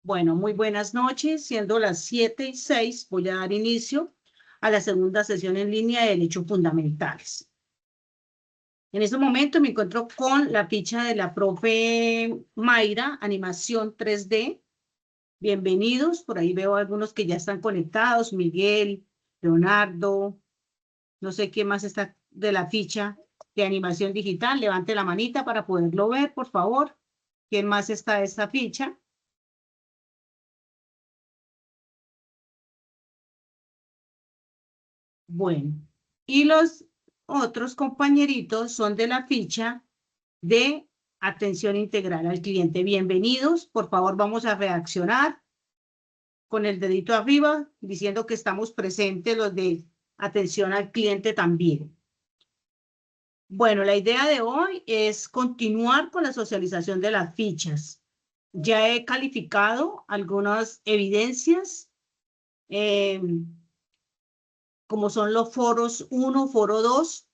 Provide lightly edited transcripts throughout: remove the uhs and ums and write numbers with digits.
Bueno, muy buenas noches. Siendo las 7:06, voy a dar inicio a la segunda sesión en línea de Derechos Fundamentales. En este momento me encuentro con la ficha de la profe Mayra, animación 3D. Bienvenidos. Por ahí veo algunos que ya están conectados. Miguel, Leonardo, no sé quién más está de la ficha de animación digital. Levante la manita para poderlo ver, por favor. ¿Quién más está de esta ficha? Bueno, y los otros compañeritos son de la ficha de atención integral al cliente. Bienvenidos, por favor, vamos a reaccionar con el dedito arriba, diciendo que estamos presentes los de atención al cliente también. Bueno, la idea de hoy es continuar con la socialización de las fichas. Ya he calificado algunas evidencias, como son los foros 1, foro 2.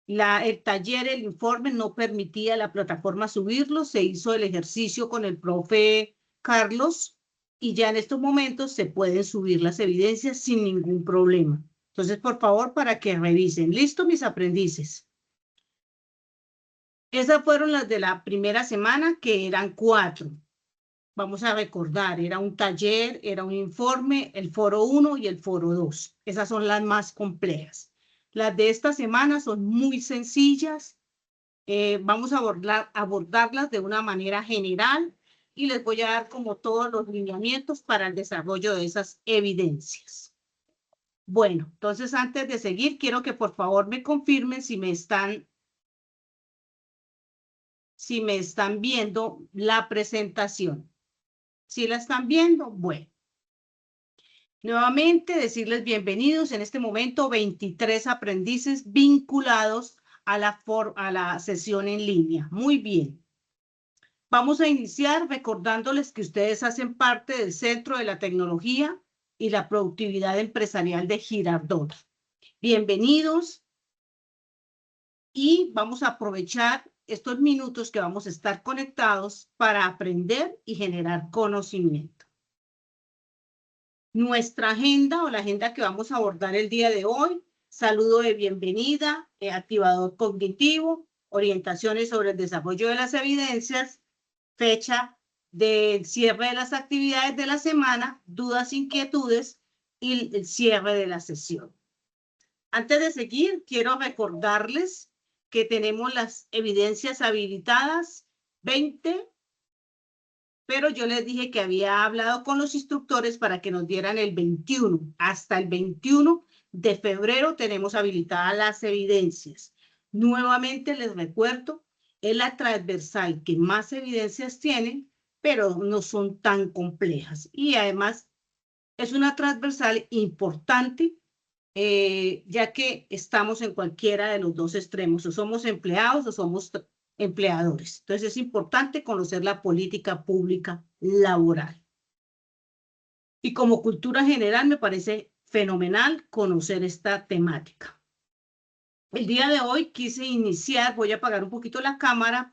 El taller, el informe no permitía a la plataforma subirlo, se hizo el ejercicio con el profe Carlos y ya en estos momentos se pueden subir las evidencias sin ningún problema. Entonces, por favor, para que revisen. ¿Listo, mis aprendices? Esas fueron las de la primera semana, que eran 4. Vamos a recordar, era un taller, era un informe, el foro 1 y el foro 2. Esas son las más complejas. Las de esta semana son muy sencillas. Vamos a abordarlas de una manera general y les voy a dar como todos los lineamientos para el desarrollo de esas evidencias. Bueno, entonces antes de seguir, quiero que por favor me confirmen si me están viendo la presentación. ¿Sí la están viendo? Bueno. Nuevamente, decirles bienvenidos. En este momento, 23 aprendices vinculados a la sesión en línea. Muy bien. Vamos a iniciar recordándoles que ustedes hacen parte del Centro de la Tecnología y la Productividad Empresarial de Girardot. Bienvenidos y vamos a aprovechar estos minutos que vamos a estar conectados para aprender y generar conocimiento. Nuestra agenda o la agenda que vamos a abordar el día de hoy: saludo de bienvenida, activador cognitivo, orientaciones sobre el desarrollo de las evidencias, fecha del cierre de las actividades de la semana, dudas, inquietudes y el cierre de la sesión. Antes de seguir, quiero recordarles que tenemos las evidencias habilitadas 20, pero yo les dije que había hablado con los instructores para que nos dieran el 21. Hasta el 21 de febrero tenemos habilitadas las evidencias. Nuevamente les recuerdo, es la transversal que más evidencias tiene, pero no son tan complejas. Y además es una transversal importante, ya que estamos en cualquiera de los dos extremos, o somos empleados o somos empleadores. Entonces es importante conocer la política pública laboral. Y como cultura general me parece fenomenal conocer esta temática. El día de hoy quise iniciar, voy a apagar un poquito la cámara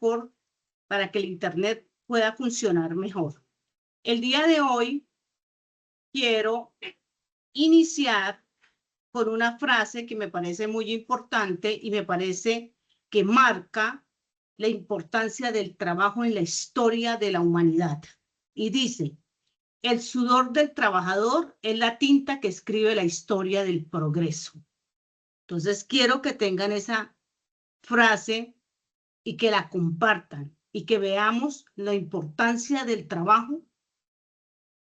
para que el internet pueda funcionar mejor. El día de hoy quiero iniciar con una frase que me parece muy importante y me parece que marca la importancia del trabajo en la historia de la humanidad. Y dice: el sudor del trabajador es la tinta que escribe la historia del progreso. Entonces quiero que tengan esa frase y que la compartan y que veamos la importancia del trabajo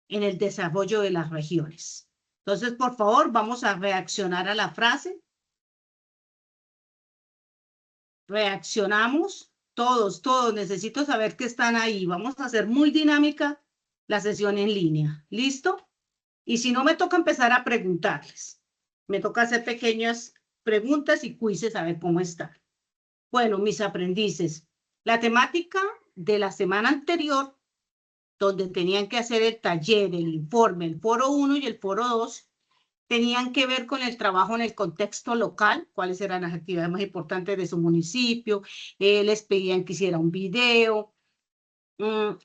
en el desarrollo de las regiones. Entonces, por favor, vamos a reaccionar a la frase. Reaccionamos todos, necesito saber que están ahí. Vamos a hacer muy dinámica la sesión en línea. ¿Listo? Y si no, me toca empezar a preguntarles. Me toca hacer pequeñas preguntas y quizzes a ver cómo están. Bueno, mis aprendices, la temática de la semana anterior, donde tenían que hacer el taller, el informe, el foro 1 y el foro 2, tenían que ver con el trabajo en el contexto local, cuáles eran las actividades más importantes de su municipio, les pedían que hiciera un video,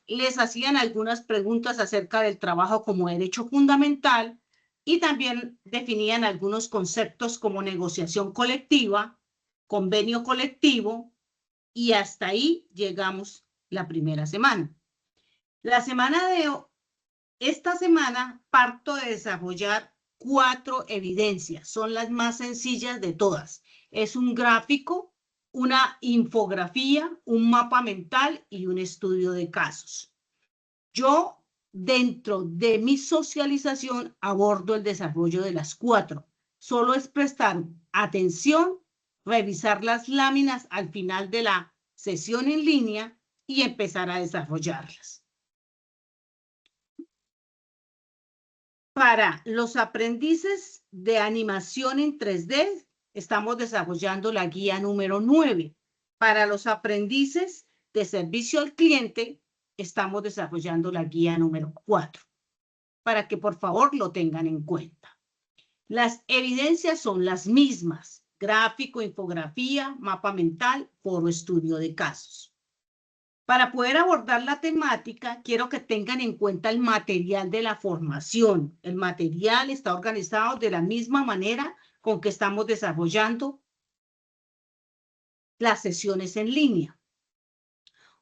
les hacían algunas preguntas acerca del trabajo como derecho fundamental y también definían algunos conceptos como negociación colectiva, convenio colectivo, y hasta ahí llegamos la primera semana. Esta semana parto de desarrollar 4 evidencias, son las más sencillas de todas. Es un gráfico, una infografía, un mapa mental y un estudio de casos. Yo, dentro de mi socialización, abordo el desarrollo de las 4. Solo es prestar atención, revisar las láminas al final de la sesión en línea y empezar a desarrollarlas. Para los aprendices de animación en 3D, estamos desarrollando la guía número 9. Para los aprendices de servicio al cliente, estamos desarrollando la guía número 4, para que por favor lo tengan en cuenta. Las evidencias son las mismas: gráfico, infografía, mapa mental, foro, estudio de casos. Para poder abordar la temática, quiero que tengan en cuenta el material de la formación. El material está organizado de la misma manera con que estamos desarrollando las sesiones en línea.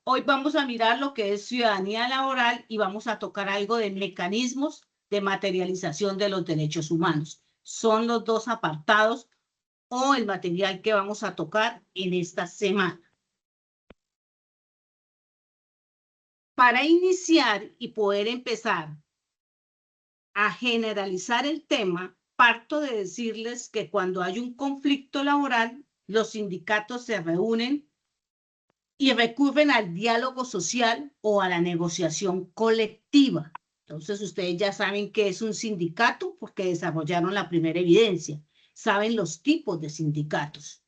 Hoy vamos a mirar lo que es ciudadanía laboral y vamos a tocar algo de mecanismos de materialización de los derechos humanos. Son los 2 apartados o el material que vamos a tocar en esta semana. Para iniciar y poder empezar a generalizar el tema, parto de decirles que cuando hay un conflicto laboral, los sindicatos se reúnen y recurren al diálogo social o a la negociación colectiva. Entonces, ustedes ya saben qué es un sindicato porque desarrollaron la primera evidencia. Saben los tipos de sindicatos.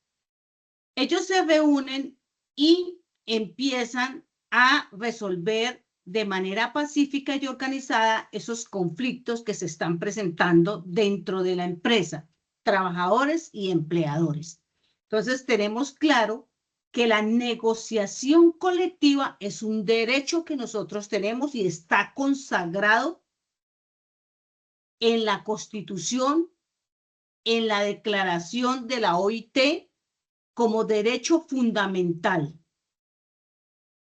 Ellos se reúnen y empiezan a resolver de manera pacífica y organizada esos conflictos que se están presentando dentro de la empresa, trabajadores y empleadores. Entonces, tenemos claro que la negociación colectiva es un derecho que nosotros tenemos y está consagrado en la Constitución, en la Declaración de la OIT, como derecho fundamental.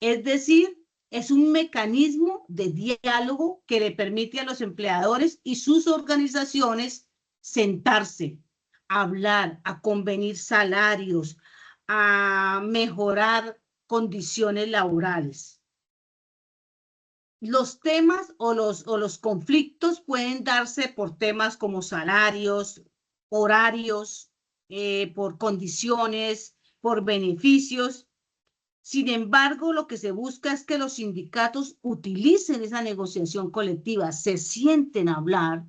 Es decir, es un mecanismo de diálogo que le permite a los empleadores y sus organizaciones sentarse, a hablar, a convenir salarios, a mejorar condiciones laborales. Los temas o los conflictos pueden darse por temas como salarios, horarios, por condiciones, por beneficios. Sin embargo, lo que se busca es que los sindicatos utilicen esa negociación colectiva, se sienten a hablar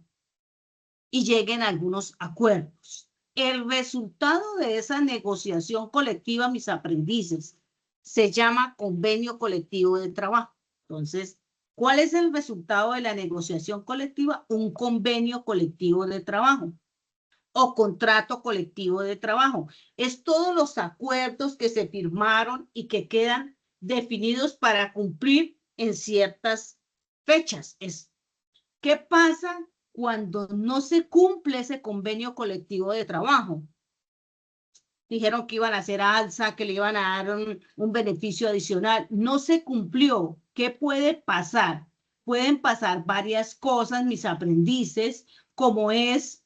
y lleguen a algunos acuerdos. El resultado de esa negociación colectiva, mis aprendices, se llama convenio colectivo de trabajo. Entonces, ¿cuál es el resultado de la negociación colectiva? Un convenio colectivo de trabajo o contrato colectivo de trabajo. Es todos los acuerdos que se firmaron y que quedan definidos para cumplir en ciertas fechas. ¿Qué pasa cuando no se cumple ese convenio colectivo de trabajo? Dijeron que iban a hacer alza, que le iban a dar un beneficio adicional. No se cumplió. ¿Qué puede pasar? Pueden pasar varias cosas, mis aprendices, como es,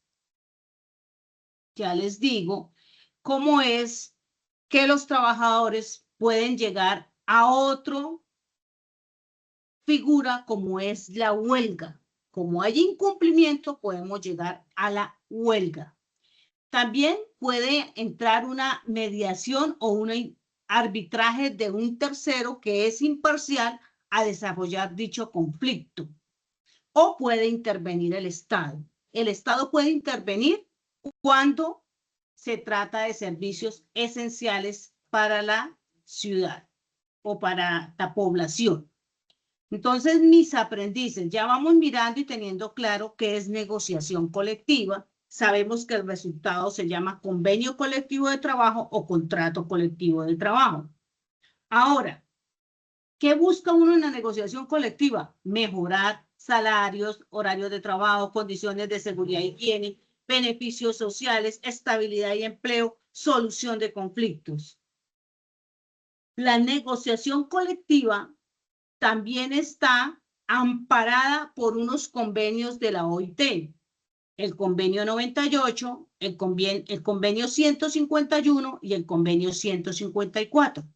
ya les digo, cómo es que los trabajadores pueden llegar a otra figura como es la huelga. Como hay incumplimiento, podemos llegar a la huelga. También puede entrar una mediación o un arbitraje de un tercero que es imparcial a desarrollar dicho conflicto. O puede intervenir el Estado. El Estado puede intervenir cuando se trata de servicios esenciales para la ciudad o para la población. Entonces, mis aprendices, ya vamos mirando y teniendo claro qué es negociación colectiva. Sabemos que el resultado se llama convenio colectivo de trabajo o contrato colectivo de trabajo. Ahora, ¿Qué busca uno en la negociación colectiva? Mejorar salarios, horarios de trabajo, condiciones de seguridad y higiene, beneficios sociales, estabilidad y empleo, solución de conflictos. La negociación colectiva también está amparada por unos convenios de la OIT, el convenio 98, el convenio 151 y el convenio 154.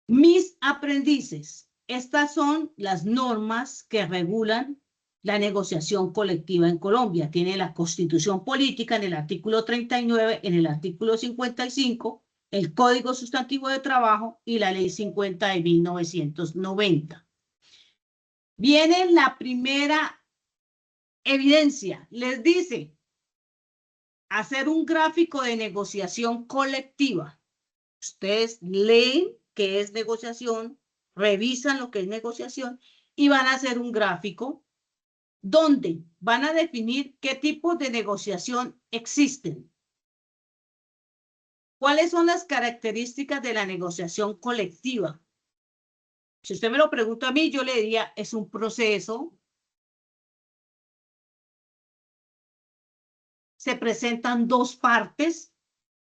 Mis aprendices, estas son las normas que regulan la negociación colectiva en Colombia. Tiene la Constitución Política en el artículo 39, en el artículo 55, el Código Sustantivo de Trabajo y la Ley 50 de 1990. Viene la primera evidencia. Les dice hacer un gráfico de negociación colectiva. Ustedes leen qué es negociación, revisan lo que es negociación y van a hacer un gráfico donde van a definir qué tipos de negociación existen. ¿Cuáles son las características de la negociación colectiva? Si usted me lo pregunta a mí, yo le diría, es un proceso. Se presentan dos partes,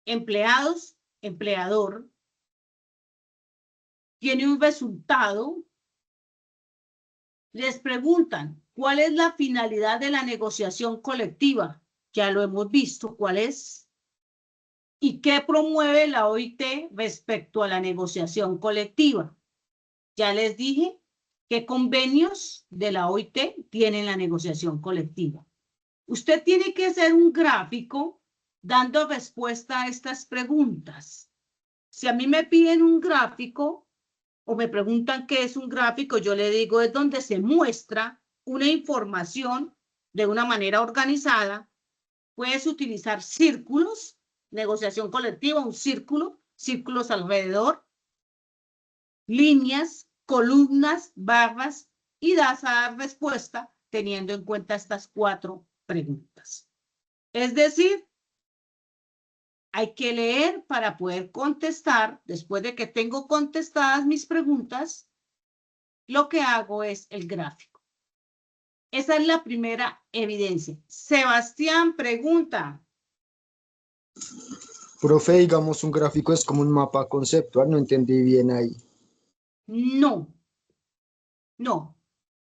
empleados, empleador. Tiene un resultado. Les preguntan, ¿cuál es la finalidad de la negociación colectiva? Ya lo hemos visto, ¿cuál es? ¿Y qué promueve la OIT respecto a la negociación colectiva? Ya les dije qué convenios de la OIT tienen la negociación colectiva. Usted tiene que hacer un gráfico dando respuesta a estas preguntas. Si a mí me piden un gráfico o me preguntan qué es un gráfico, yo le digo es donde se muestra una información de una manera organizada. Puedes utilizar círculos, negociación colectiva, un círculo, círculos alrededor, líneas, columnas, barras, y das a dar respuesta teniendo en cuenta estas 4 preguntas. Es decir, hay que leer para poder contestar. Después de que tengo contestadas mis preguntas, lo que hago es el gráfico. Esa es la primera evidencia. Sebastián pregunta. Profe, digamos, un gráfico es como un mapa conceptual, no entendí bien ahí. No, no.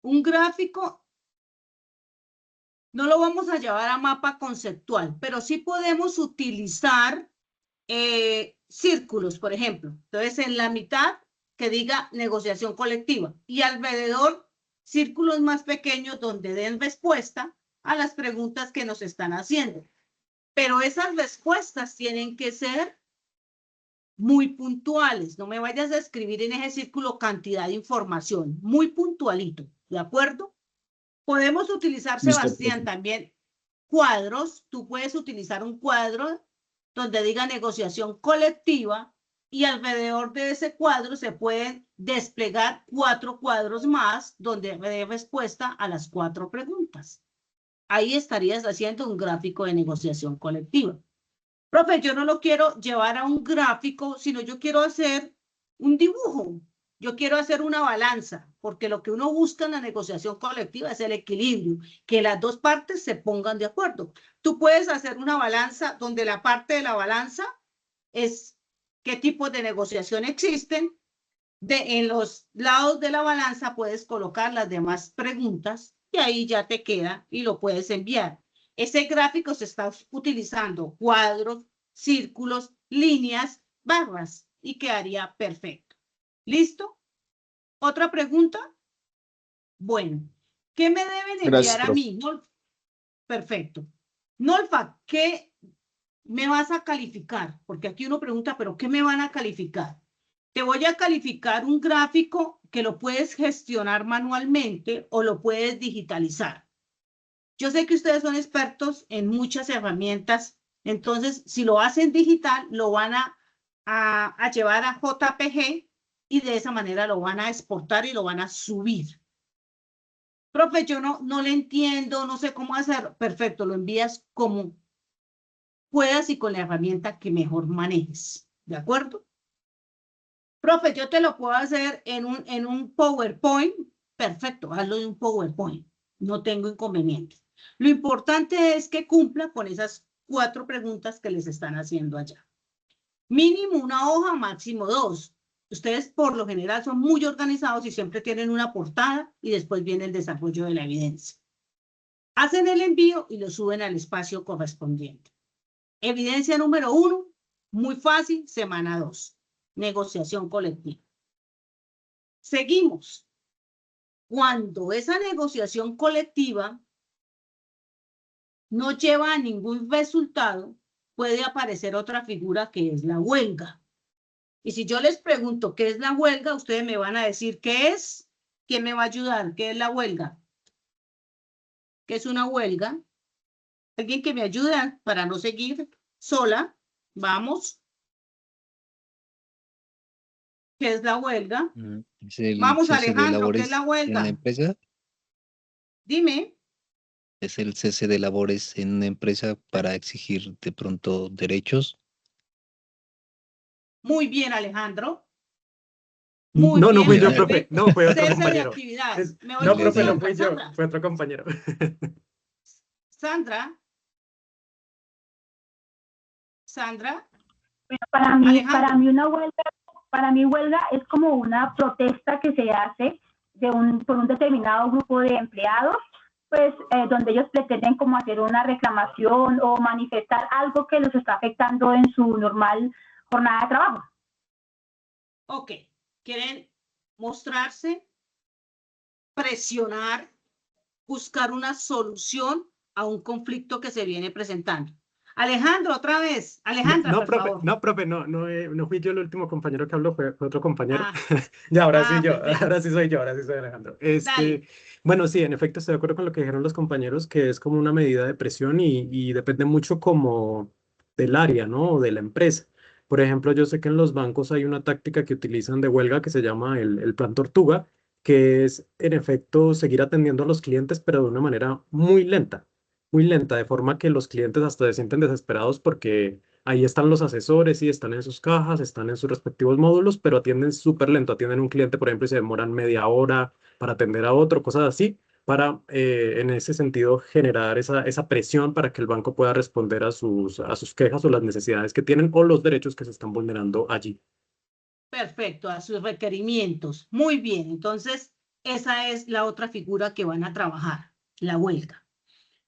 Un gráfico no lo vamos a llevar a mapa conceptual, pero sí podemos utilizar círculos, por ejemplo. Entonces, en la mitad que diga negociación colectiva y alrededor círculos más pequeños donde den respuesta a las preguntas que nos están haciendo. Pero esas respuestas tienen que ser muy puntuales. No me vayas a escribir en ese círculo cantidad de información, muy puntualito, ¿de acuerdo? Podemos utilizar, Listo, Sebastián, profe. también cuadros. Tú puedes utilizar un cuadro donde diga negociación colectiva y alrededor de ese cuadro se pueden desplegar 4 cuadros más donde dé respuesta a las 4 preguntas. Ahí estarías haciendo un gráfico de negociación colectiva. Profe, yo no lo quiero llevar a un gráfico, sino yo quiero hacer un dibujo. Yo quiero hacer una balanza, porque lo que uno busca en la negociación colectiva es el equilibrio, que las dos partes se pongan de acuerdo. Tú puedes hacer una balanza donde la parte de la balanza es qué tipos de negociación existen. En los lados de la balanza puedes colocar las demás preguntas y ahí ya te queda y lo puedes enviar. Ese gráfico se está utilizando cuadros, círculos, líneas, barras y quedaría perfecto. ¿Listo? ¿Otra pregunta? Bueno, ¿qué me deben Gracias, enviar a profe. mí? Perfecto. Nolfa, ¿qué me vas a calificar? Porque aquí uno pregunta, ¿pero qué me van a calificar? Te voy a calificar un gráfico que lo puedes gestionar manualmente o lo puedes digitalizar. Yo sé que ustedes son expertos en muchas herramientas, entonces si lo hacen digital, lo van a llevar a JPG y de esa manera lo van a exportar y lo van a subir. Profe, yo no le entiendo, no sé cómo hacer. Perfecto, lo envías como puedas y con la herramienta que mejor manejes. ¿De acuerdo? Profe, yo te lo puedo hacer en un PowerPoint. Perfecto, hazlo en un PowerPoint. No tengo inconveniente. Lo importante es que cumpla con esas 4 preguntas que les están haciendo allá. Mínimo una hoja, máximo 2. Ustedes por lo general son muy organizados y siempre tienen una portada y después viene el desarrollo de la evidencia. Hacen el envío y lo suben al espacio correspondiente. Evidencia número 1, muy fácil, semana 2. Negociación colectiva. Seguimos. Cuando esa negociación colectiva no lleva a ningún resultado, puede aparecer otra figura que es la huelga. Y si yo les pregunto qué es la huelga, ustedes me van a decir qué es. ¿Quién me va a ayudar? ¿Qué es la huelga? ¿Qué es una huelga? ¿Alguien que me ayude para no seguir sola? Vamos. ¿Qué es la huelga? Es el Vamos, cese de Alejandro, ¿qué es la labores en la huelga? empresa. Dime. Es el cese de labores en una empresa para exigir de pronto derechos. Muy bien, Alejandro. Muy No bien, fui yo, perfecto. profe. No, fue otro Cese de compañero. actividades. ¿Me No, oye profe, no Sandra? fui yo. Sandra. Fue otro compañero. Sandra. Sandra. Para Alejandro. mí huelga es como una protesta que se hace por un determinado grupo de empleados, pues donde ellos pretenden como hacer una reclamación o manifestar algo que los está afectando en su normal jornada de trabajo. Ok. Quieren mostrarse, presionar, buscar una solución a un conflicto que se viene presentando. Alejandro, otra vez. Alejandra, por profe, favor. profe, no fui yo el último compañero que habló, fue otro compañero. Ah, Ya, ahora sí yo, perfecto. ahora sí soy Alejandro. Dale. Bueno, sí, en efecto estoy de acuerdo con lo que dijeron los compañeros, que es como una medida de presión y depende mucho como del área, ¿no? O de la empresa. Por ejemplo, yo sé que en los bancos hay una táctica que utilizan de huelga que se llama el plan tortuga, que es en efecto seguir atendiendo a los clientes, pero de una manera muy lenta, de forma que los clientes hasta se sienten desesperados porque ahí están los asesores y están en sus cajas, están en sus respectivos módulos, pero atienden súper lento. Atienden un cliente, por ejemplo, y se demoran media hora para atender a otro, cosas así, para en ese sentido generar esa presión para que el banco pueda responder a sus quejas o las necesidades que tienen o los derechos que se están vulnerando allí. Perfecto, a sus requerimientos. Muy bien. Entonces, esa es la otra figura que van a trabajar, la huelga.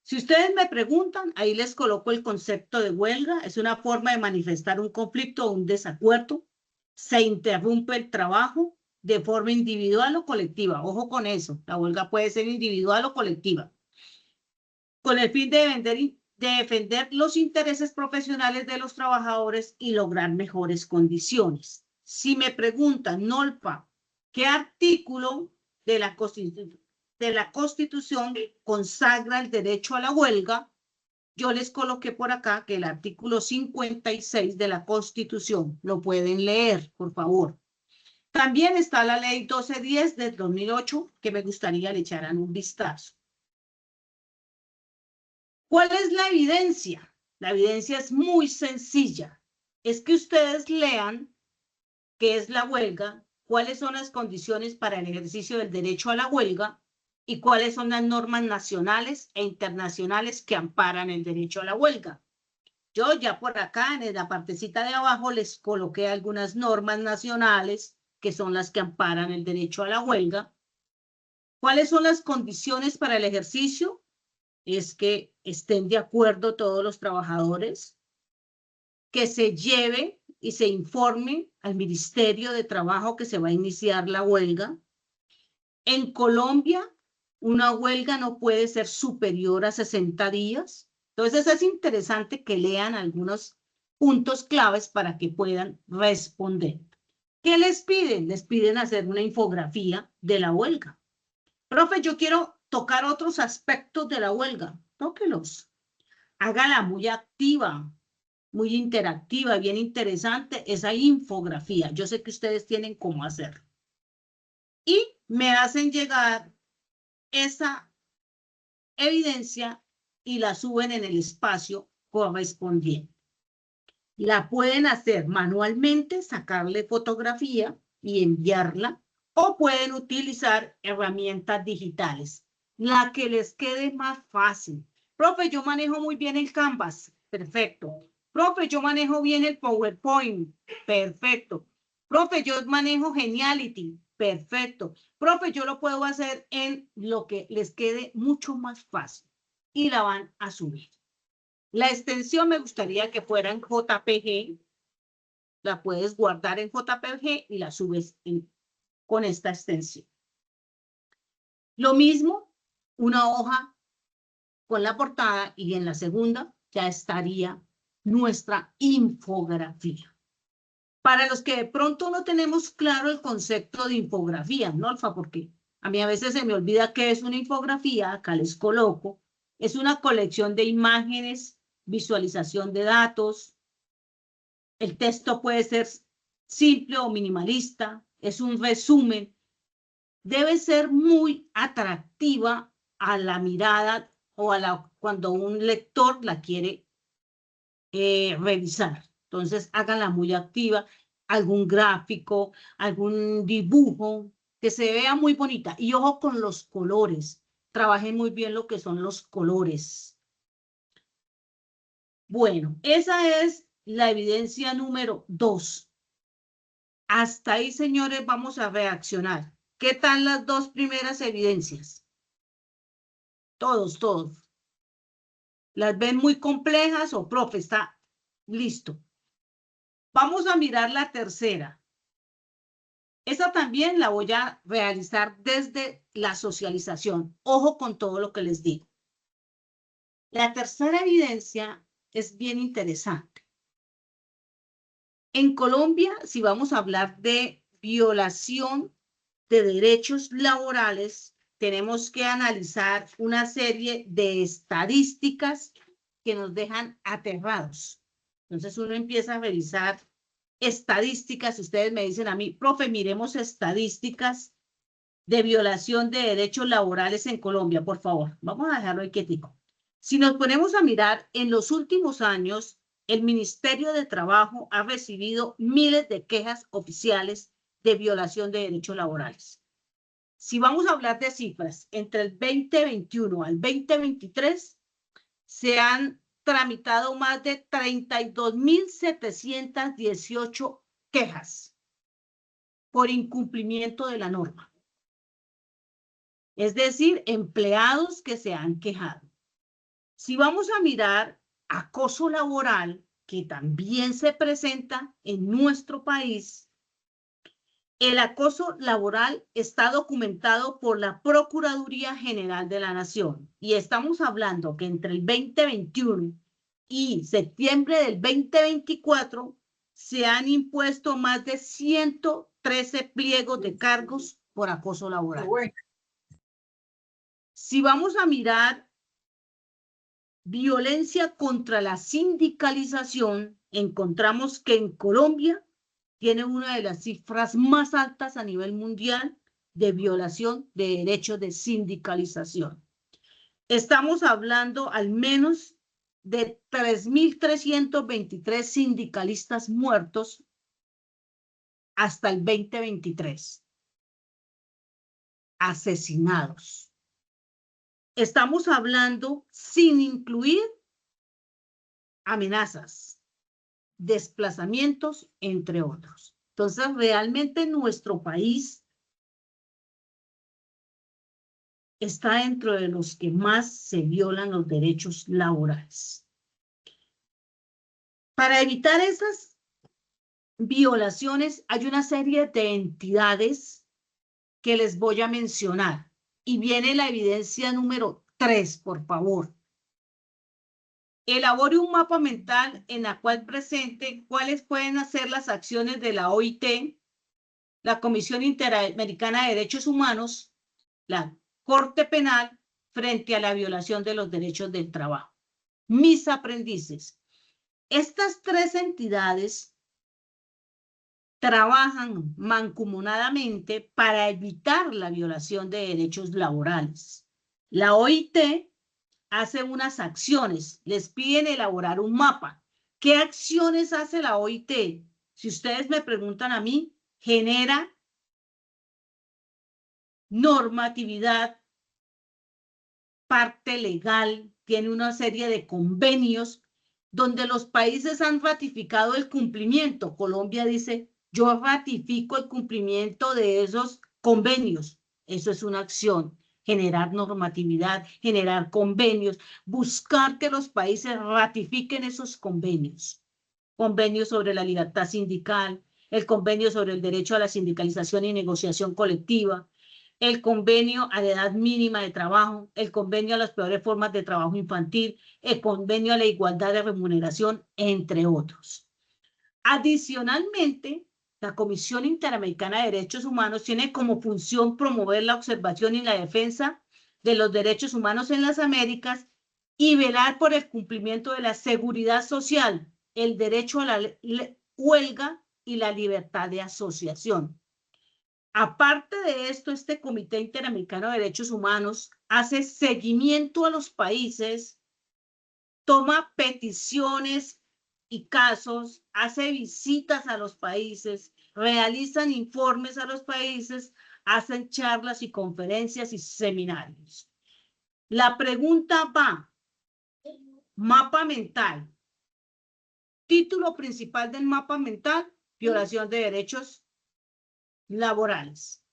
Si ustedes me preguntan, ahí les coloco el concepto de huelga. Es una forma de manifestar un conflicto o un desacuerdo. Se interrumpe el trabajo de forma individual o colectiva. Ojo con eso. La huelga puede ser individual o colectiva. Con el fin de defender los intereses profesionales de los trabajadores y lograr mejores condiciones. Si me preguntan, Nolpa, ¿qué artículo de la Constitución consagra el derecho a la huelga? Yo les coloqué por acá que el artículo 56 de la Constitución, lo pueden leer, por favor. También está la ley 1210 del 2008, que me gustaría le echaran un vistazo. ¿Cuál es la evidencia? La evidencia es muy sencilla. Es que ustedes lean qué es la huelga, cuáles son las condiciones para el ejercicio del derecho a la huelga y cuáles son las normas nacionales e internacionales que amparan el derecho a la huelga. Yo ya por acá en la partecita de abajo les coloqué algunas normas nacionales que son las que amparan el derecho a la huelga. ¿Cuáles son las condiciones para el ejercicio? Es que estén de acuerdo todos los trabajadores, que se lleve y se informe al Ministerio de Trabajo que se va a iniciar la huelga. En Colombia, una huelga no puede ser superior a 60 días. Entonces es interesante que lean algunos puntos claves para que puedan responder. ¿Qué les piden? Les piden hacer una infografía de la huelga. Profe, yo quiero tocar otros aspectos de la huelga. Tóquelos. Hágala muy activa, muy interactiva, bien interesante esa infografía. Yo sé que ustedes tienen cómo hacerlo. Y me hacen llegar esa evidencia y la suben en el espacio correspondiente. La pueden hacer manualmente, sacarle fotografía y enviarla, o pueden utilizar herramientas digitales, la que les quede más fácil. Profe, yo manejo muy bien el Canvas. Perfecto. Profe, yo manejo bien el PowerPoint. Perfecto. Profe, yo manejo Geniality. Perfecto. Profe, yo lo puedo hacer en lo que les quede mucho más fácil y la van a subir. La extensión me gustaría que fuera en JPG. La puedes guardar en JPG y la subes con esta extensión. Lo mismo, una hoja con la portada y en la segunda ya estaría nuestra infografía. Para los que de pronto no tenemos claro el concepto de infografía, ¿no, Alfa? Porque a mí a veces se me olvida qué es una infografía, acá les coloco. Es una colección de imágenes, visualización de datos. El texto puede ser simple o minimalista, es un resumen. Debe ser muy atractiva a la mirada o cuando un lector la quiere revisar. Entonces, háganla muy activa, algún gráfico, algún dibujo, que se vea muy bonita. Y ojo con los colores. Trabajen muy bien lo que son los colores. Bueno, esa es la evidencia número 2. Hasta ahí, señores, vamos a reaccionar. ¿Qué tal las dos primeras evidencias? Todos. ¿Las ven muy complejas o profe, está listo? Vamos a mirar la tercera. Esa también la voy a realizar desde la socialización. Ojo con todo lo que les digo. La tercera evidencia es bien interesante. En Colombia, si vamos a hablar de violación de derechos laborales, tenemos que analizar una serie de estadísticas que nos dejan aterrados. Entonces uno empieza a revisar estadísticas. Ustedes me dicen a mí, profe, miremos estadísticas de violación de derechos laborales en Colombia, por favor. Vamos a dejarlo ahí quietico. Si nos ponemos a mirar, en los últimos años, el Ministerio de Trabajo ha recibido miles de quejas oficiales de violación de derechos laborales. Si vamos a hablar de cifras, entre el 2021 al 2023 se han tramitado más de 32.718 quejas por incumplimiento de la norma. Es decir, empleados que se han quejado. Si vamos a mirar acoso laboral, que también se presenta en nuestro país, el acoso laboral está documentado por la Procuraduría General de la Nación. Y estamos hablando que entre el 2021 y septiembre del 2024 se han impuesto más de 113 pliegos de cargos por acoso laboral. Si vamos a mirar violencia contra la sindicalización, encontramos que en Colombia tiene una de las cifras más altas a nivel mundial de violación de derechos de sindicalización. Estamos hablando al menos de 3.323 sindicalistas muertos hasta el 2023. Asesinados. Estamos hablando sin incluir amenazas, desplazamientos, entre otros. Entonces, realmente nuestro país está dentro de los que más se violan los derechos laborales. Para evitar esas violaciones, hay una serie de entidades que les voy a mencionar. Y viene la evidencia número 3, por favor. Elabore un mapa mental en la cual presente cuáles pueden ser las acciones de la OIT, la Comisión Interamericana de Derechos Humanos, la Corte Penal, frente a la violación de los derechos del trabajo. Mis aprendices. Estas tres entidades trabajan mancomunadamente para evitar la violación de derechos laborales. La OIT hace unas acciones, les piden elaborar un mapa. ¿Qué acciones hace la OIT? Si ustedes me preguntan a mí, genera normatividad, parte legal, tiene una serie de convenios donde los países han ratificado el cumplimiento. Colombia dice, yo ratifico el cumplimiento de esos convenios. Eso es una acción, generar normatividad, generar convenios, buscar que los países ratifiquen esos convenios. Convenio sobre la libertad sindical, el convenio sobre el derecho a la sindicalización y negociación colectiva, el convenio a la edad mínima de trabajo, el convenio a las peores formas de trabajo infantil, el convenio a la igualdad de remuneración, entre otros. Adicionalmente, la Comisión Interamericana de Derechos Humanos tiene como función promover la observación y la defensa de los derechos humanos en las Américas y velar por el cumplimiento de la seguridad social, el derecho a la huelga y la libertad de asociación. Aparte de esto, este Comité Interamericano de Derechos Humanos hace seguimiento a los países, toma peticiones y casos, hace visitas a los países, realizan informes a los países, hacen charlas y conferencias y seminarios. La pregunta va, mapa mental. Título principal del mapa mental, violación de derechos laborales.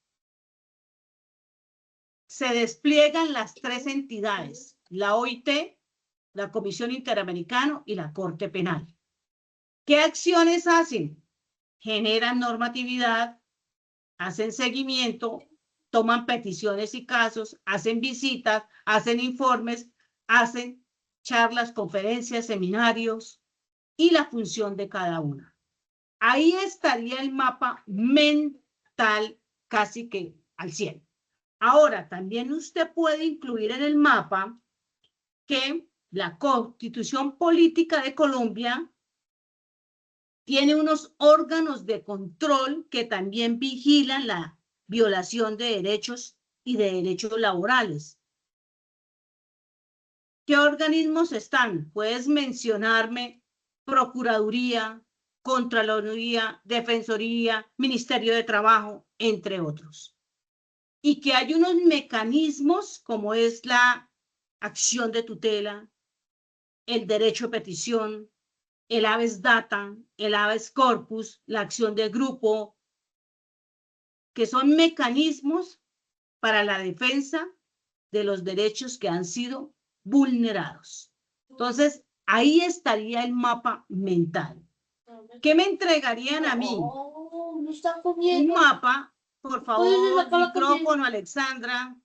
Se despliegan las tres entidades, la OIT, la Comisión Interamericana y la Corte Penal. ¿Qué acciones hacen? Generan normatividad, hacen seguimiento, toman peticiones y casos, hacen visitas, hacen informes, hacen charlas, conferencias, seminarios y la función de cada una. Ahí estaría el mapa mental casi que al 100. Ahora, también usted puede incluir en el mapa que la Constitución Política de Colombia tiene unos órganos de control que también vigilan la violación de derechos y de derechos laborales. ¿Qué organismos están? Puedes mencionarme Procuraduría, Contraloría, Defensoría, Ministerio de Trabajo, entre otros. Y que hay unos mecanismos como es la acción de tutela, el derecho a petición, el habeas data, el habeas corpus, la acción de grupo, que son mecanismos para la defensa de los derechos que han sido vulnerados. Entonces, ahí estaría el mapa mental. ¿Qué me entregarían a mí? Un mapa, por favor, micrófono, Alexandra.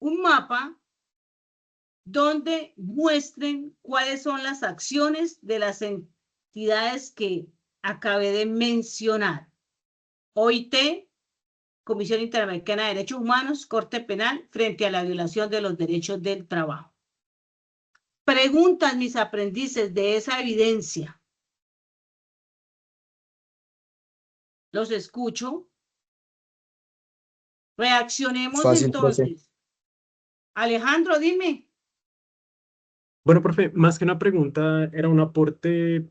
Un mapa donde muestren cuáles son las acciones de las entidades que acabé de mencionar. OIT, Comisión Interamericana de Derechos Humanos, Corte Penal, frente a la violación de los derechos del trabajo. Preguntan mis aprendices de esa evidencia. Los escucho. Reaccionemos Fácil, entonces. profe. Alejandro, dime. Bueno, profe, más que una pregunta, era un aporte,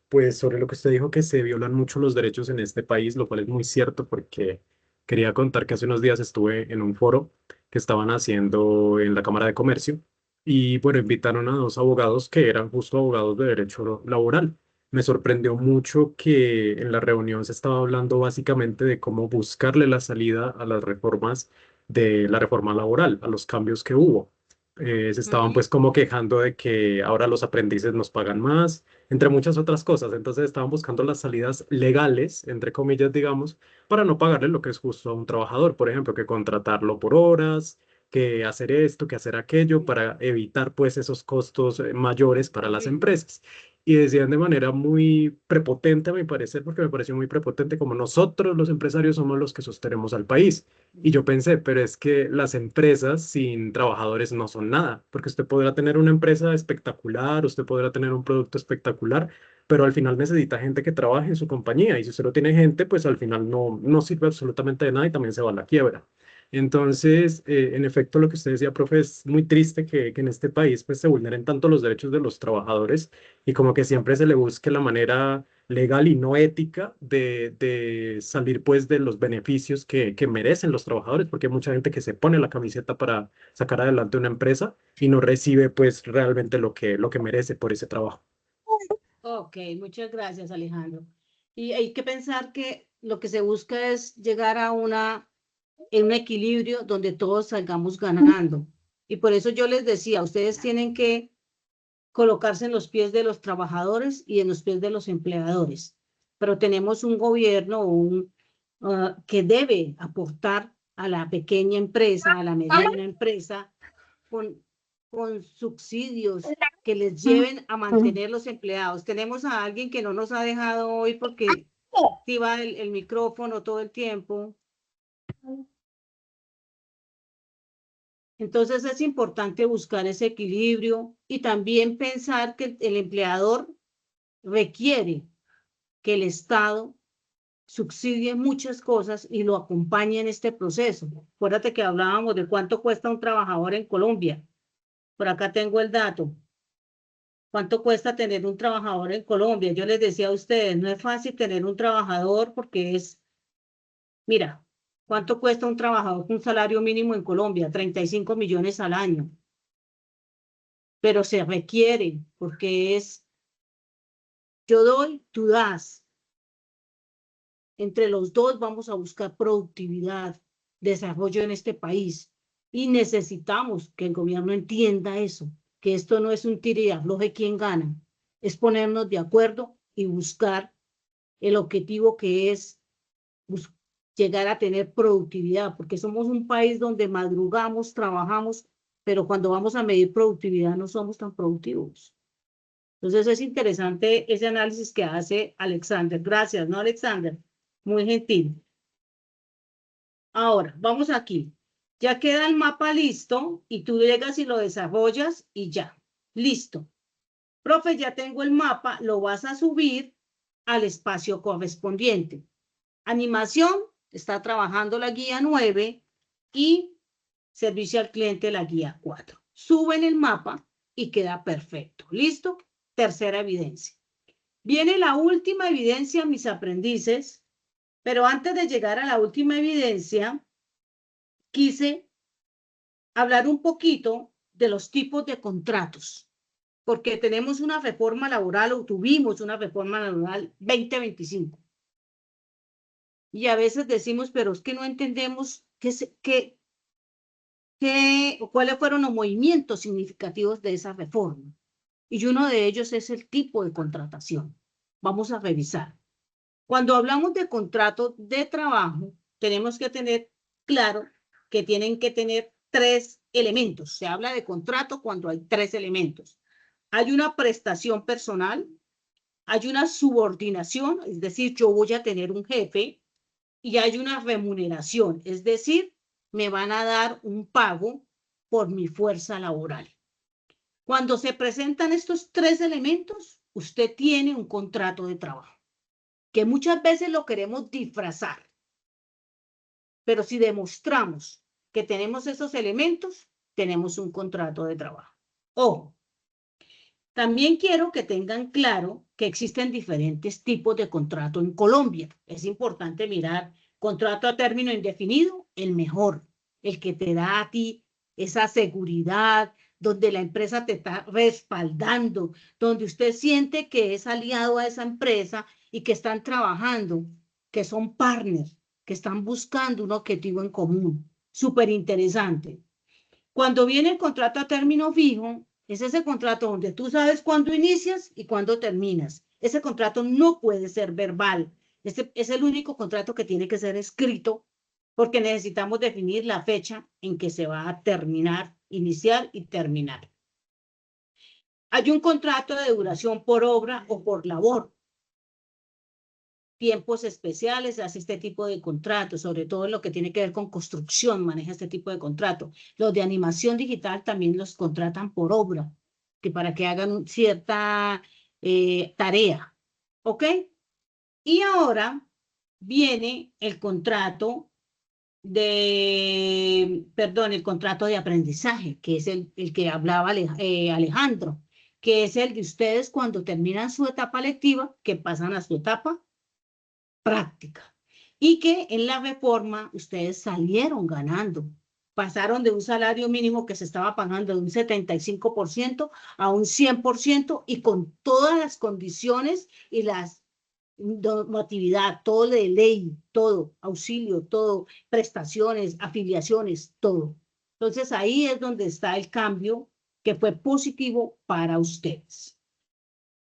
pues, sobre lo que usted dijo, que se violan mucho los derechos en este país, lo cual es muy cierto porque quería contar que hace unos días estuve en un foro que estaban haciendo en la Cámara de Comercio y, bueno, invitaron a dos abogados que eran justo abogados de derecho laboral. Me sorprendió mucho que en la reunión se estaba hablando básicamente de cómo buscarle la salida a las reformas de la reforma laboral, a los cambios que hubo. Se estaban pues como quejando de que ahora los aprendices nos pagan más, entre muchas otras cosas. Entonces estaban buscando las salidas legales, entre comillas, digamos, para no pagarle lo que es justo a un trabajador. Por ejemplo, que contratarlo por horas, que hacer esto, que hacer aquello, para evitar pues esos costos mayores para las empresas. Y decían de manera muy prepotente, a mi parecer, porque me pareció muy prepotente, como nosotros los empresarios somos los que sostenemos al país. Y yo pensé, pero es que las empresas sin trabajadores no son nada, porque usted podrá tener una empresa espectacular, usted podrá tener un producto espectacular, pero al final necesita gente que trabaje en su compañía. Y si usted no tiene gente, pues al final no sirve absolutamente de nada y también se va a la quiebra. Entonces, en efecto, lo que usted decía, profe, es muy triste que en este país pues se vulneren tanto los derechos de los trabajadores y como que siempre se le busque la manera legal y no ética de salir pues de los beneficios que merecen los trabajadores, porque hay mucha gente que se pone la camiseta para sacar adelante una empresa y no recibe pues realmente lo que merece por ese trabajo. Ok, muchas gracias, Alejandro. Y hay que pensar que lo que se busca es llegar a un equilibrio donde todos salgamos ganando. Y por eso yo les decía, ustedes tienen que colocarse en los pies de los trabajadores y en los pies de los empleadores. Pero tenemos un gobierno que debe aportar a la pequeña empresa, a la mediana empresa, con, con subsidios que les lleven a mantener los empleados. Tenemos a alguien que no nos ha dejado hoy porque activa el micrófono todo el tiempo. Entonces es importante buscar ese equilibrio y también pensar que el empleador requiere que el Estado subsidie muchas cosas y lo acompañe en este proceso. Acuérdate que hablábamos de cuánto cuesta un trabajador en Colombia. Por acá tengo el dato. ¿Cuánto cuesta tener un trabajador en Colombia? Yo les decía a ustedes, no es fácil tener un trabajador porque mira, ¿cuánto cuesta un trabajador con un salario mínimo en Colombia? 35 millones al año. Pero se requiere porque yo doy, tú das. Entre los dos vamos a buscar productividad, desarrollo en este país y necesitamos que el gobierno entienda eso, que esto no es un tire y afloje quién gana, es ponernos de acuerdo y buscar el objetivo que es llegar a tener productividad, porque somos un país donde madrugamos, trabajamos, pero cuando vamos a medir productividad no somos tan productivos. Entonces es interesante ese análisis que hace Alexander. Gracias, ¿no, Alexander? Muy gentil. Ahora, vamos aquí. Ya queda el mapa listo y tú llegas y lo desarrollas y ya. Listo. Profe, ya tengo el mapa, lo vas a subir al espacio correspondiente. Animación, está trabajando la guía 9 y servicio al cliente la guía 4. Suben el mapa y queda perfecto. ¿Listo? Tercera evidencia. Viene la última evidencia, mis aprendices, pero antes de llegar a la última evidencia, quise hablar un poquito de los tipos de contratos, porque tenemos una reforma laboral o tuvimos una reforma laboral 2025. Y a veces decimos, pero es que no entendemos cuáles fueron los movimientos significativos de esa reforma. Y uno de ellos es el tipo de contratación. Vamos a revisar. Cuando hablamos de contrato de trabajo, tenemos que tener claro que tienen que tener 3 elementos. Se habla de contrato cuando hay 3 elementos. Hay una prestación personal, hay una subordinación, es decir, yo voy a tener un jefe, y hay una remuneración, es decir, me van a dar un pago por mi fuerza laboral. Cuando se presentan estos 3 elementos, usted tiene un contrato de trabajo, que muchas veces lo queremos disfrazar. Pero si demostramos que tenemos esos elementos, tenemos un contrato de trabajo. Ojo, también quiero que tengan claro que existen diferentes tipos de contrato en Colombia. Es importante mirar contrato a término indefinido, el mejor, el que te da a ti esa seguridad, donde la empresa te está respaldando, donde usted siente que es aliado a esa empresa y que están trabajando, que son partners, que están buscando un objetivo en común. Súper interesante. Cuando viene el contrato a término fijo, es ese contrato donde tú sabes cuándo inicias y cuándo terminas. Ese contrato no puede ser verbal. Es el único contrato que tiene que ser escrito porque necesitamos definir la fecha en que se va a terminar, iniciar y terminar. Hay un contrato de duración por obra o por labor. Tiempos especiales hace este tipo de contratos, sobre todo en lo que tiene que ver con construcción, maneja este tipo de contrato. Los de animación digital también los contratan por obra, que para que hagan cierta tarea, ¿ok? Y ahora viene el contrato el contrato de aprendizaje, que es el que hablaba Alejandro, que es el de ustedes cuando terminan su etapa lectiva, que pasan a su etapa práctica. Y que en la reforma ustedes salieron ganando. Pasaron de un salario mínimo que se estaba pagando de un 75% a un 100% y con todas las condiciones y las normatividad, todo de ley, todo, auxilio, todo, prestaciones, afiliaciones, todo. Entonces ahí es donde está el cambio que fue positivo para ustedes.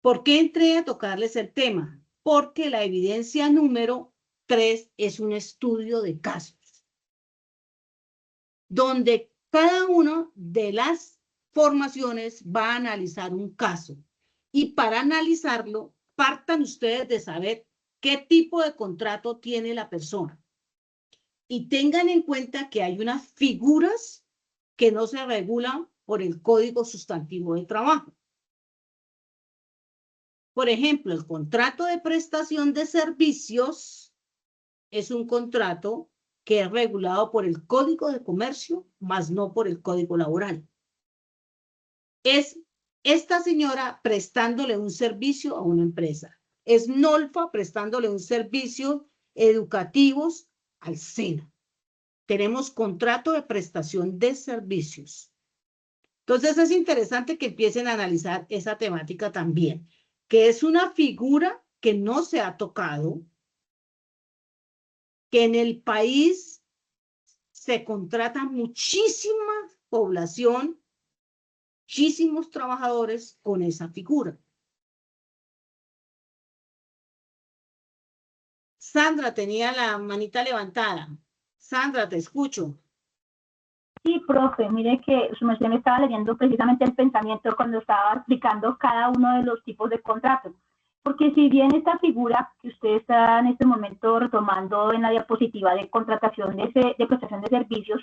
¿Por qué entré a tocarles el tema? Porque la evidencia número 3 es un estudio de casos, donde cada una de las formaciones va a analizar un caso. Y para analizarlo, partan ustedes de saber qué tipo de contrato tiene la persona. Y tengan en cuenta que hay unas figuras que no se regulan por el Código Sustantivo de Trabajo. Por ejemplo, el contrato de prestación de servicios es un contrato que es regulado por el Código de Comercio, más no por el Código Laboral. Es esta señora prestándole un servicio a una empresa. Es Nolfa prestándole un servicio educativos al SENA. Tenemos contrato de prestación de servicios. Entonces es interesante que empiecen a analizar esa temática también, que es una figura que no se ha tocado, que en el país se contrata muchísima población, muchísimos trabajadores con esa figura. Sandra tenía la manita levantada. Sandra, te escucho. Sí, profe, mire que su merced me estaba leyendo precisamente el pensamiento cuando estaba explicando cada uno de los tipos de contratos. Porque si bien esta figura que usted está en este momento retomando en la diapositiva de contratación de prestación de servicios,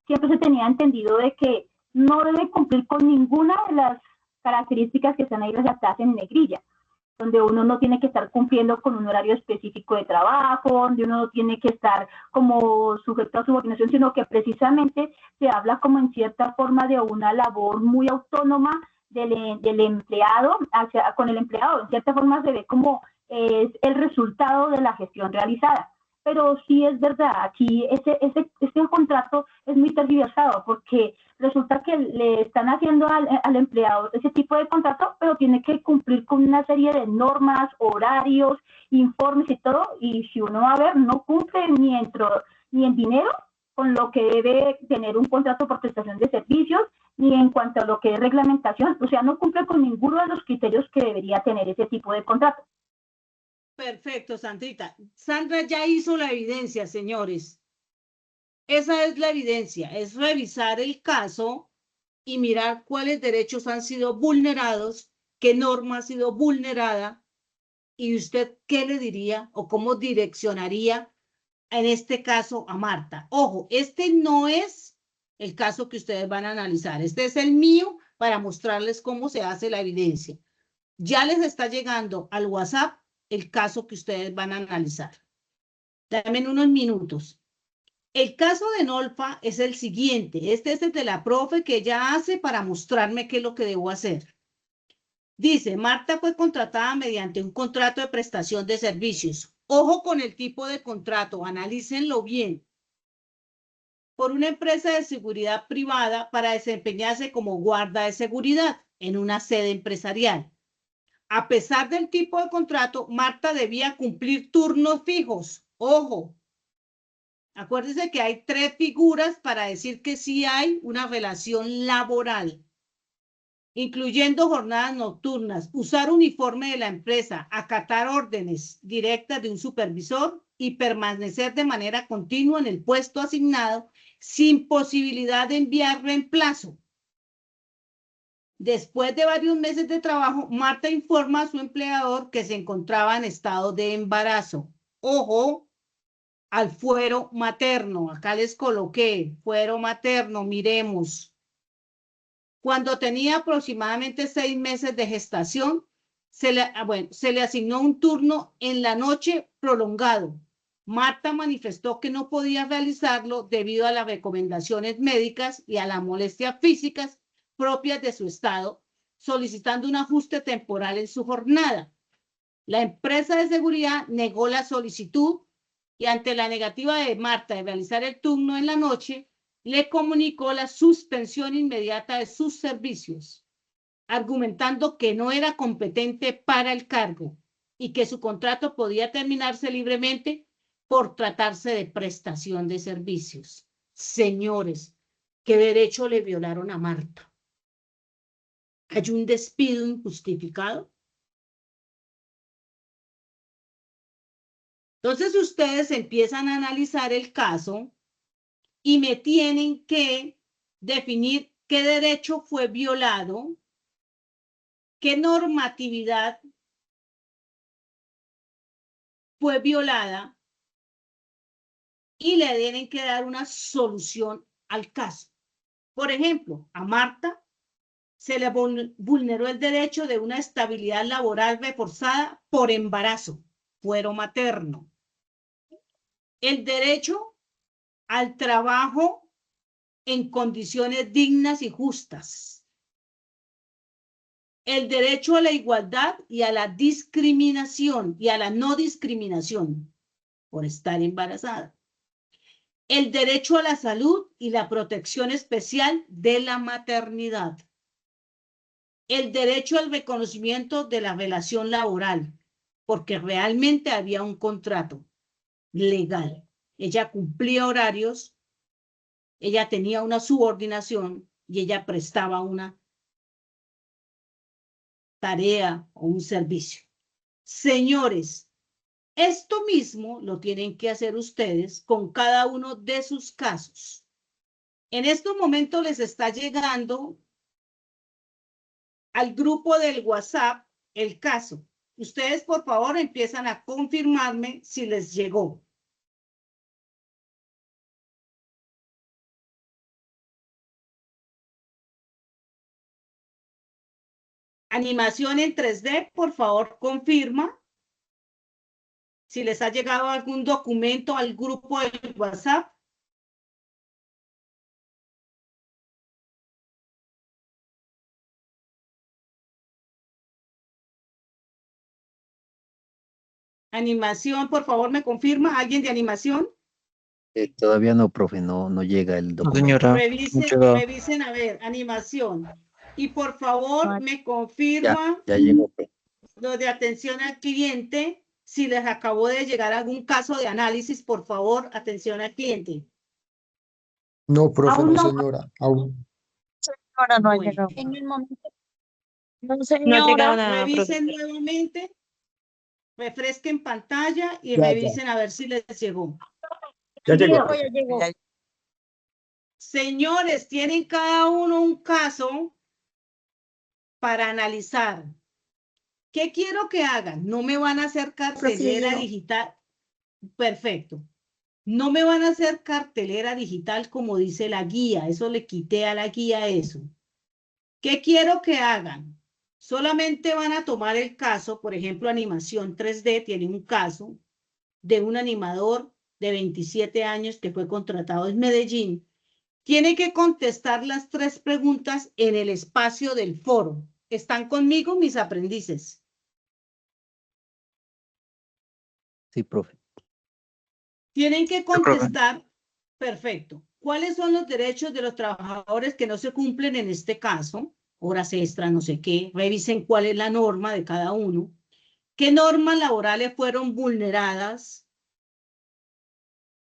siempre se tenía entendido de que no debe cumplir con ninguna de las características que están ahí resaltadas en negrilla, donde uno no tiene que estar cumpliendo con un horario específico de trabajo, donde uno no tiene que estar como sujeto a subordinación, sino que precisamente se habla como en cierta forma de una labor muy autónoma del empleado con el empleado. En cierta forma se ve como es el resultado de la gestión realizada. Pero sí es verdad, aquí este contrato es muy tergiversado porque resulta que le están haciendo al empleado ese tipo de contrato, pero tiene que cumplir con una serie de normas, horarios, informes y todo, y si uno va a ver, no cumple ni en dinero con lo que debe tener un contrato por prestación de servicios, ni en cuanto a lo que es reglamentación, o sea, no cumple con ninguno de los criterios que debería tener ese tipo de contrato. Perfecto, Sandrita. Sandra ya hizo la evidencia, señores. Esa es la evidencia, es revisar el caso y mirar cuáles derechos han sido vulnerados, qué norma ha sido vulnerada y usted qué le diría o cómo direccionaría en este caso a Marta. Ojo, este no es el caso que ustedes van a analizar, este es el mío para mostrarles cómo se hace la evidencia. Ya les está llegando al WhatsApp el caso que ustedes van a analizar. Dame unos minutos. El caso de Nolfa es el siguiente. Este es el de la profe que ella hace para mostrarme qué es lo que debo hacer. Dice, Marta fue contratada mediante un contrato de prestación de servicios. Ojo con el tipo de contrato, analícenlo bien. Por una empresa de seguridad privada para desempeñarse como guarda de seguridad en una sede empresarial. A pesar del tipo de contrato, Marta debía cumplir turnos fijos. Ojo. Acuérdense que hay 3 figuras para decir que sí hay una relación laboral, incluyendo jornadas nocturnas, usar uniforme de la empresa, acatar órdenes directas de un supervisor y permanecer de manera continua en el puesto asignado sin posibilidad de enviar reemplazo. Después de varios meses de trabajo, Marta informa a su empleador que se encontraba en estado de embarazo. Ojo al fuero materno. Acá les coloqué fuero materno, miremos. Cuando tenía aproximadamente 6 meses de gestación, se le asignó un turno en la noche prolongado. Marta manifestó que no podía realizarlo debido a las recomendaciones médicas y a las molestias físicas propias de su estado solicitando un ajuste temporal en su jornada. La empresa de seguridad negó la solicitud y ante la negativa de Marta de realizar el turno en la noche, le comunicó la suspensión inmediata de sus servicios, argumentando que no era competente para el cargo y que su contrato podía terminarse libremente por tratarse de prestación de servicios. Señores, ¿qué derecho le violaron a Marta? ¿Hay un despido injustificado? Entonces ustedes empiezan a analizar el caso y me tienen que definir qué derecho fue violado, qué normatividad fue violada y le tienen que dar una solución al caso. Por ejemplo, a Marta se le vulneró el derecho de una estabilidad laboral reforzada por embarazo, fuero materno. El derecho al trabajo en condiciones dignas y justas. El derecho a la igualdad y a la discriminación y a la no discriminación por estar embarazada. El derecho a la salud y la protección especial de la maternidad. El derecho al reconocimiento de la relación laboral, porque realmente había un contrato legal. Ella cumplía horarios, ella tenía una subordinación y ella prestaba una tarea o un servicio. Señores, esto mismo lo tienen que hacer ustedes con cada uno de sus casos. En estos momentos les está llegando al grupo del WhatsApp el caso. Ustedes, por favor, empiezan a confirmarme si les llegó. Animación en 3D, por favor, confirma si les ha llegado algún documento al grupo del WhatsApp. Animación, por favor, me confirma. ¿Alguien de animación? Todavía no, profe, no llega el No, documento. señora. Revisen, a ver, animación. Y por favor, me Ya confirma llegó, profe. lo de atención al cliente. Si les acabó de llegar algún caso de análisis, por favor, atención al cliente. No, profe, Aún no, no. señora, aún. Ahora no ha Bueno. llegado. En el momento. No, No ha señora. llegado nada, Revisen profe. nuevamente, refresquen pantalla y Ya. revisen a ver si les llegó. Ya llegó, Llegó. profe. Ya llegó. Señores, tienen cada uno un caso para analizar. ¿Qué quiero que hagan? No me van a hacer cartelera digital. Perfecto. No me van a hacer cartelera digital como dice la guía. Eso le quité a la guía eso. ¿Qué quiero que hagan? Solamente van a tomar el caso, por ejemplo, animación 3D tiene un caso de un animador de 27 años que fue contratado en Medellín. Tiene que contestar las 3 preguntas en el espacio del foro. ¿Están conmigo mis aprendices? Sí, profe. Tienen que contestar, perfecto. ¿Cuáles son los derechos de los trabajadores que no se cumplen en este caso? Horas extras, no sé qué. Revisen cuál es la norma de cada uno. ¿Qué normas laborales fueron vulneradas?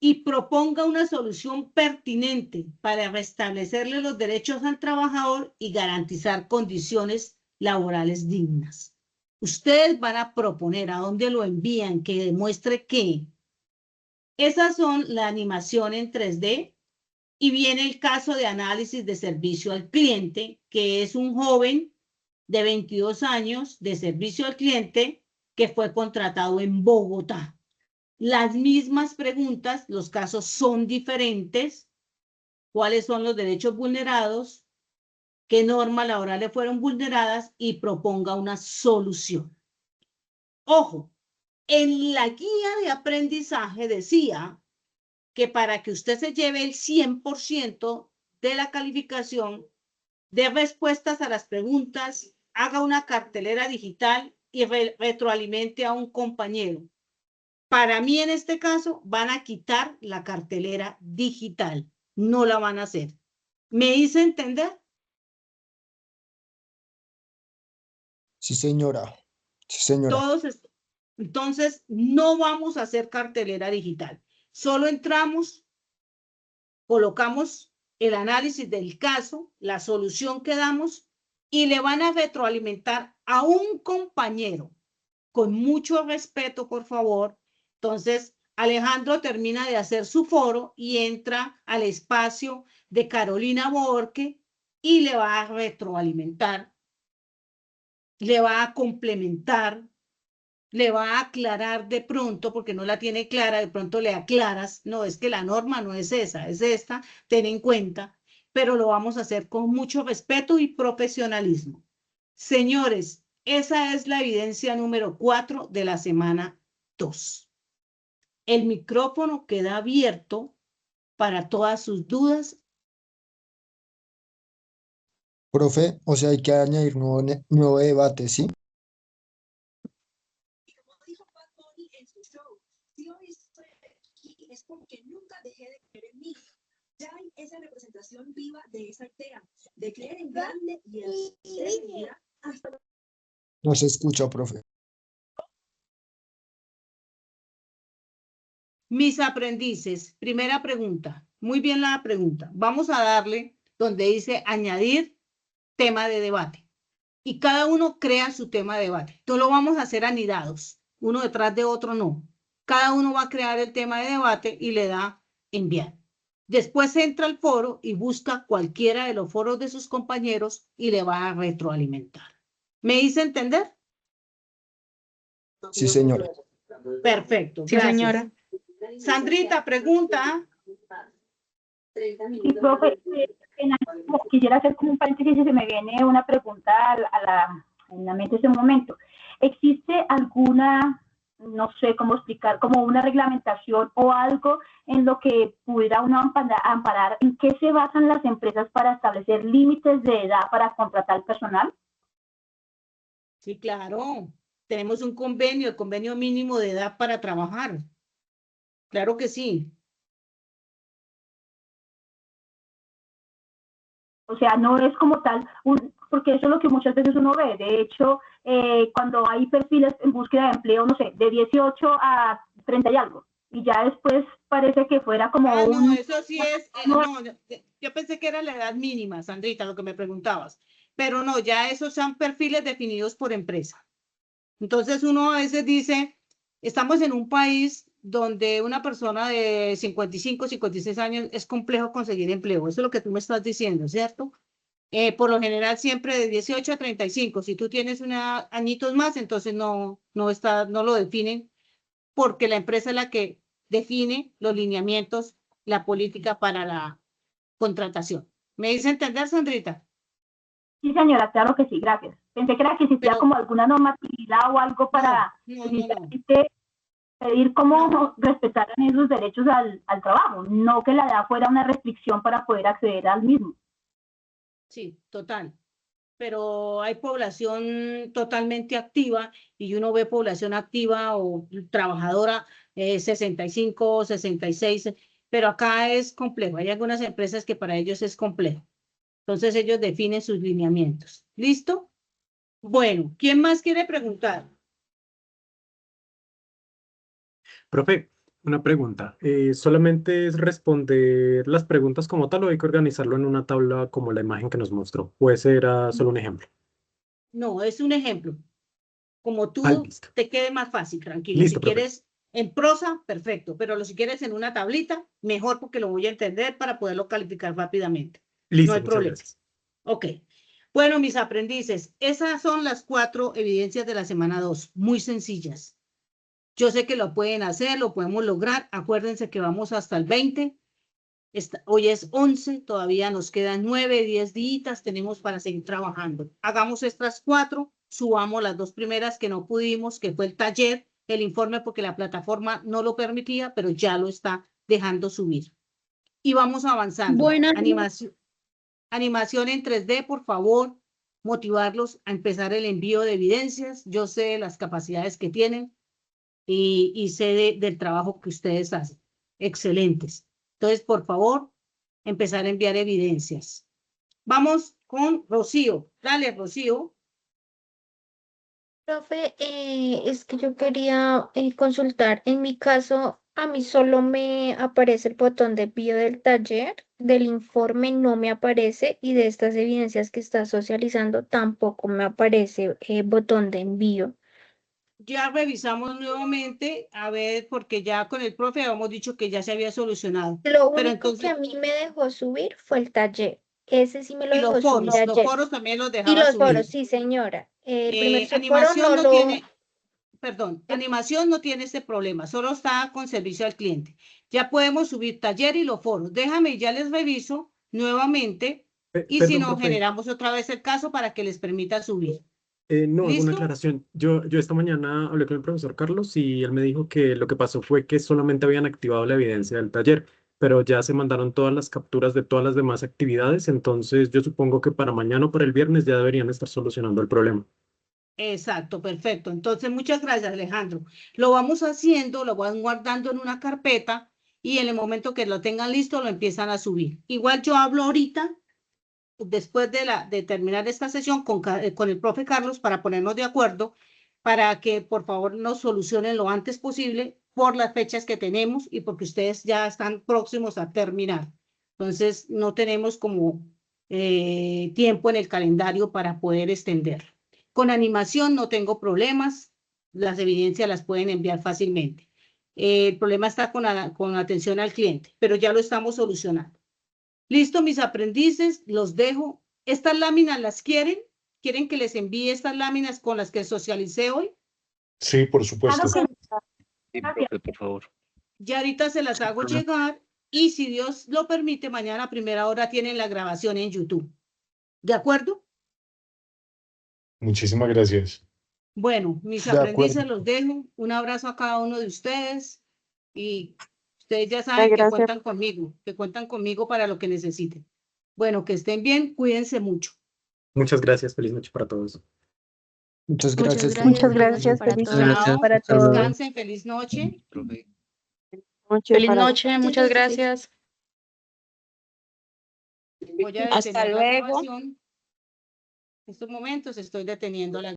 Y proponga una solución pertinente para restablecerle los derechos al trabajador y garantizar condiciones laborales dignas. Ustedes van a proponer a dónde lo envían que demuestre que esas son la animación en 3D y viene el caso de análisis de servicio al cliente, que es un joven de 22 años de servicio al cliente que fue contratado en Bogotá. Las mismas preguntas, los casos son diferentes. ¿Cuáles son los derechos vulnerados? ¿Qué normas laborales fueron vulneradas? Y proponga una solución. Ojo, en la guía de aprendizaje decía que para que usted se lleve el 100% de la calificación de respuestas a las preguntas haga una cartelera digital y retroalimente a un compañero. Para mí, en este caso, van a quitar la cartelera digital. No la van a hacer. ¿Me hice entender? Sí, señora. Sí, señora. Entonces, no vamos a hacer cartelera digital. Solo entramos, colocamos el análisis del caso, la solución que damos y le van a retroalimentar a un compañero. Con mucho respeto, por favor. Entonces, Alejandro termina de hacer su foro y entra al espacio de Carolina Borque y le va a retroalimentar, le va a complementar, le va a aclarar de pronto, porque no la tiene clara, de pronto le aclaras, no, es que la norma no es esa, es esta, ten en cuenta, pero lo vamos a hacer con mucho respeto y profesionalismo. Señores, esa es la evidencia número 4 de la semana 2. El micrófono queda abierto para todas sus dudas. Profe, o sea, hay que añadir nuevo debate, ¿sí? Como dijo Bad Bunny en su show, si hoy estoy aquí es porque nunca dejé de creer en mí. Ya hay esa representación viva de esa idea, de creer en grande y en ser hasta. No se escucha, profe. Mis aprendices, primera pregunta, muy bien la pregunta. Vamos a darle donde dice añadir tema de debate. Y cada uno crea su tema de debate. No lo vamos a hacer anidados, uno detrás de otro, no. Cada uno va a crear el tema de debate y le da enviar. Después entra al foro y busca cualquiera de los foros de sus compañeros y le va a retroalimentar. ¿Me hice entender? Sí, señora. Perfecto, Sí, gracias. señora. Sandrita, pregunta. Sí, profe, quisiera hacer como un paréntesis y se me viene una pregunta en la mente en ese momento. ¿Existe alguna, no sé cómo explicar, como una reglamentación o algo en lo que pudiera uno amparar? ¿En qué se basan las empresas para establecer límites de edad para contratar personal? Sí, claro. Tenemos un convenio, el convenio mínimo de edad para trabajar. Claro que sí. O sea, no es como tal, porque eso es lo que muchas veces uno ve. De hecho, cuando hay perfiles en búsqueda de empleo, no sé, de 18 a 30 y algo, y ya después parece que fuera como no, eso sí es, no, yo pensé que era la edad mínima, Sandrita, lo que me preguntabas, pero no, ya esos son perfiles definidos por empresa. Entonces uno a veces dice, estamos en un país donde una persona de 55, 56 años es complejo conseguir empleo. Eso es lo que tú me estás diciendo, ¿cierto? Por lo general siempre de 18 a 35. Si tú tienes unos añitos más, entonces no lo definen porque la empresa es la que define los lineamientos, la política para la contratación. ¿Me dice entender, Sandrita? Sí, señora, claro que sí, gracias. Pensé que era que existía como alguna normatividad o algo para precisamente pedir cómo respetaran esos derechos al trabajo, no que la edad fuera una restricción para poder acceder al mismo. Sí, total. Pero hay población totalmente activa y uno ve población activa o trabajadora 65, 66, pero acá es complejo. Hay algunas empresas que para ellos es complejo. Entonces ellos definen sus lineamientos. ¿Listo? Bueno, ¿quién más quiere preguntar? Profe, una pregunta. ¿Solamente es responder las preguntas como tal o hay que organizarlo en una tabla como la imagen que nos mostró? ¿O ese era solo un ejemplo? No, es un ejemplo. Como tú Listo. te quede más fácil, tranquilo. Listo, Si profe. quieres en prosa, perfecto, pero si quieres en una tablita, mejor porque lo voy a entender para poderlo calificar rápidamente. No Listo, hay muchas problema. gracias. Ok. Bueno, mis aprendices, esas son las 4 evidencias de la semana 2, muy sencillas. Yo sé que lo pueden hacer, lo podemos lograr. Acuérdense que vamos hasta el 20. Hoy es 11, todavía nos quedan 9, 10 días, tenemos para seguir trabajando. Hagamos estas 4, subamos las 2 primeras que no pudimos, que fue el taller, el informe porque la plataforma no lo permitía, pero ya lo está dejando subir. Y vamos avanzando. Buenas. Animación en 3D, por favor. motivarlos a empezar el envío de evidencias. Yo sé las capacidades que tienen y sé del trabajo que ustedes hacen. Excelentes. Entonces, por favor, empezar a enviar evidencias. Vamos con Rocío. Dale, Rocío. Profe, es que yo quería consultar. En mi caso, a mí solo me aparece el botón de envío del taller, del informe no me aparece y de estas evidencias que está socializando tampoco me aparece el botón de envío. Ya revisamos nuevamente, a ver, porque ya con el profe habíamos dicho que ya se había solucionado. Lo Pero único que entonces, a mí me dejó subir fue el taller. Ese sí me lo y dejó subir los ayer. foros también los Y dejaba los foros, subir. sí, señora. El primer foro Animación no no lo... tiene, perdón, animación no tiene este problema, solo está con servicio al cliente. Ya podemos subir taller y los foros. Déjame, ya les reviso nuevamente y si Perdón, no, profe. generamos otra vez el caso para que les permita subir. No, hago una ¿Listo? aclaración. Yo esta mañana hablé con el profesor Carlos y él me dijo que lo que pasó fue que solamente habían activado la evidencia del taller, pero ya se mandaron todas las capturas de todas las demás actividades, entonces yo supongo que para mañana o para el viernes ya deberían estar solucionando el problema. Exacto, perfecto. Entonces, muchas gracias, Alejandro. Lo vamos haciendo, lo van guardando en una carpeta y en el momento que lo tengan listo, lo empiezan a subir. Igual yo hablo ahorita, después de terminar esta sesión con el profe Carlos para ponernos de acuerdo, para que por favor nos solucionen lo antes posible por las fechas que tenemos y porque ustedes ya están próximos a terminar. Entonces, no tenemos como tiempo en el calendario para poder extender. Con animación no tengo problemas, las evidencias las pueden enviar fácilmente. El problema está con atención al cliente, pero ya lo estamos solucionando. Listo, mis aprendices, los dejo. ¿Estas láminas las quieren? ¿Quieren que les envíe estas láminas con las que socialicé hoy? Sí, por supuesto. Claro que Sí, Gracias. profe, por favor. Ya ahorita se las hago llegar y si Dios lo permite, mañana a primera hora tienen la grabación en YouTube. ¿De acuerdo? Muchísimas gracias. Bueno, mis De acuerdo. aprendices los dejo. Un abrazo a cada uno de ustedes y ustedes ya saben que cuentan conmigo para lo que necesiten. Bueno, que estén bien, cuídense mucho. Muchas gracias, feliz noche para todos. Muchas Muchas gracias. gracias. Muchas Feliz noche gracias, para feliz todos. noche Chao, para todos. descansen, feliz noche. Profe. Feliz noche, muchas gracias. Voy a Hasta detener la luego. grabación. En estos momentos estoy deteniendo la